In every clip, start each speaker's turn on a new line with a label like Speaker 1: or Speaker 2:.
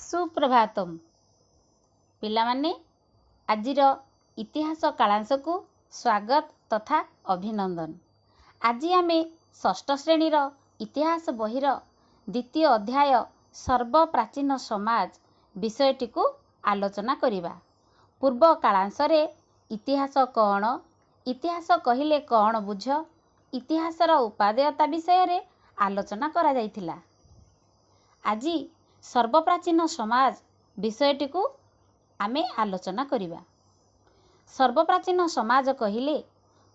Speaker 1: सुप्रभातम पिलामाने आजिर इतिहास कालांश को स्वागत तथा अभिनंदन। आज आमे षष्ठ श्रेणीर इतिहास बहिर द्वितीय अध्याय सर्वप्राचीन समाज विषयटी को आलोचना करिबा। पूर्व कालांश रे इतिहास कौन, इतिहास कहिले कौन बुझ, इतिहासर उपादेयता विषय रे आलोचना करा जायथिला। आज सर्वप्राचीन समाज विषयटी को आमे आलोचना करिबा। सर्वप्राचीन समाज कहिले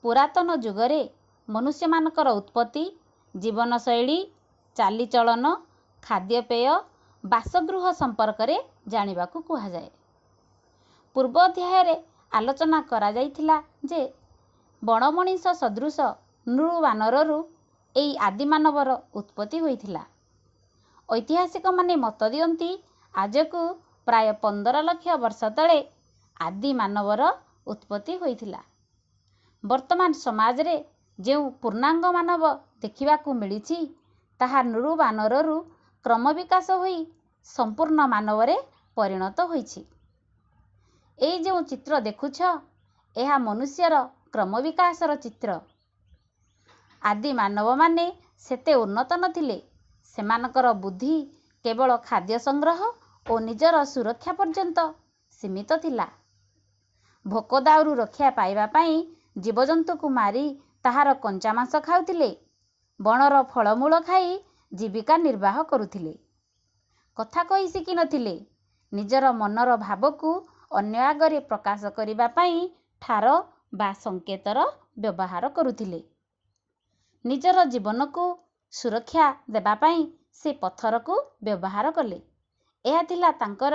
Speaker 1: पुरातन जुगरे मनुष्य मानकर उत्पत्ति, जीवनशैली, चालीचलन, खाद्यपेय, बासगृह संपर्क रे जानिबाकू कुहा जाए। पूर्व अध्याय रे आलोचना करा जायथिला जे बणमणिष सदृश नृ वानररू एई आदि मानवर उत्पत्ति होइथिला। ऐतिहासिक माने मत दियंती आजकू प्राय 15 लाख वर्ष तले आदि मानवर उत्पत्ति होइथिला। वर्तमान समाज रे जेउ पूर्णांग मानव देखिबाकू मिलिछि ताहा नृ वानररू क्रम विकास होई संपूर्ण मानवरे परिणत होइछि। एई जेउ चित्र देखुछ एहा मनुष्यर क्रम विकासर चित्र। आदि मानव माने सेते उन्नत नथिले। सेमानकर बुद्धि केवल खाद्य संग्रह और निजर सुरक्षा पर्यंत सीमित थिला। भोक दाउरू रक्षा पाइबा पाई जीवजंतु को मारी ताहार कंचा मांस खाउथिले। बणर फलमूल खाई जीविका निर्वाह करुथिले। कथा कहि शिखि नथिले। निजर मनर भाव को अन्य आगरे प्रकाश करिबा पाई ठार बा संकेतर व्यवहार करुथिले। निजर जीवन को सुरक्षा देबा पाई से पत्थर को व्यवहार कले। यह थिला तांकर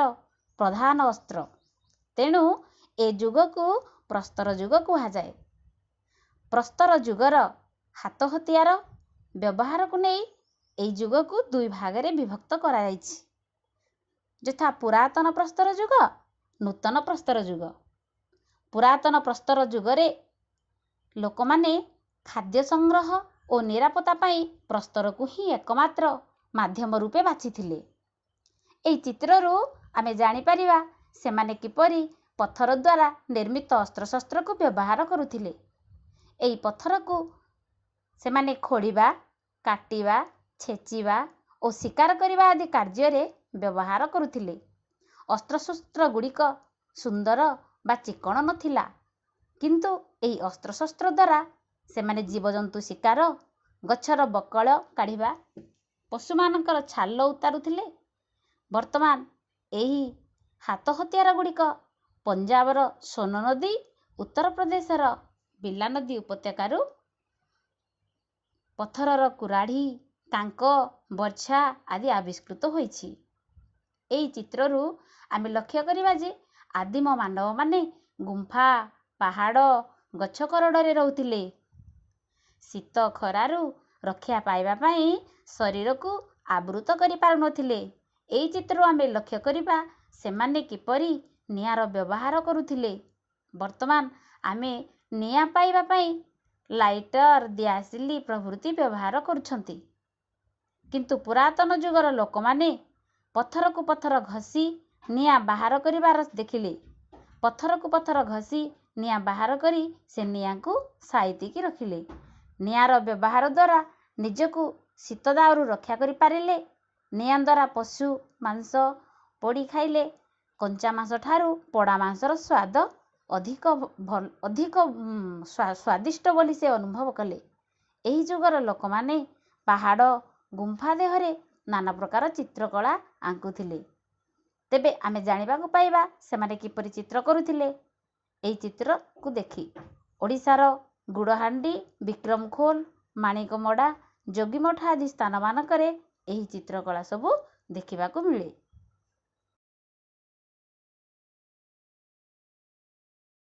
Speaker 1: प्रधान अस्त्र। तेणु ए जुग को प्रस्तर जुग कुहा जाए। प्रस्तर जुगर हाथ हथियार व्यवहार को नहीं ए जुग को दुई भागरे विभक्त करा जायछि। यथा पुरातन प्रस्तर जुग, नूतन प्रस्तर जुग। पुरातन प्रस्तर जुगरे लोकमाने खाद्य संग्रह और निरापत्ता पाई प्रस्तर को ही एकमात्र माध्यम रूपे बाछिथिले। एई चित्ररू आमे जानि परिबा सेमाने किपरि पत्थर द्वारा निर्मित अस्त्र शस्त्र को व्यवहार करुथिले। एई पत्थर को सेमाने खोड़िबा, काटिबा, छेचिबा और शिकार करिबा आदि कार्य रे व्यवहार करुथिले। अस्त्र शस्त्र गुड़िक सुंदर बा चिकण नथिला, किंतु एई अस्त्र शस्त्र द्वारा सेमाने जीवजंतु शिकार, गछर बकल काढ़िबा, पशुमानकर छाल उतारुथिले। वर्तमान एही हाथ हथियार गुड़िक पंजाबर सोन नदी, उत्तर प्रदेशर बिला नदी उपत्यकारु पत्थरर कुराढ़ी, कांक, बर्छा आदि आविष्कृत होइछि। एई चित्ररू आमे लक्ष्य करिबा जे आदिम मानव माने गुंफा, पहाड़, गछ करडरे रहुथिले। शीत खरारू रक्षा पाइबा पाई शरीर को आवृत करि पारु नथिले। एई चित्ररू आमे लक्ष्य करिबा सेमाने किपरि नियार व्यवहार करुथिले। वर्तमान आमे निया पाइबा पाई लाइटर, दियासिली प्रभृति व्यवहार करुछंती, किंतु पुरातन जुगर लोकमाने पत्थर को पत्थर घसी निया बाहर करिबार देखिले। पत्थर को पत्थर घसी निया बाहर करी से निया को साइतिकी रखिले। नियार व्यवहार द्वारा निजको शीत दाउरू रक्षा करि पारिले। निया द्वारा पशु मांस पोड़ी खाइले कंचा मांस ठारू पोड़ा मांसर स्वाद अधिक स्वादिष्ट बोली से अनुभव कले। एही जुगर लोकमाने पहाड़, गुंफा देहरे नाना प्रकार चित्रकला आंकुथिले। तेबे आमे जानिबाकू पाइबा सेमाने किपरि चित्र करुथिले। एही चित्र को देखि ओडिशार गुड़हांडी, विक्रमखोल, माणिकमड़ा, जोगीमठ आदि स्थान मानकरे एही चित्रकला सबू देखिबाकू मिले।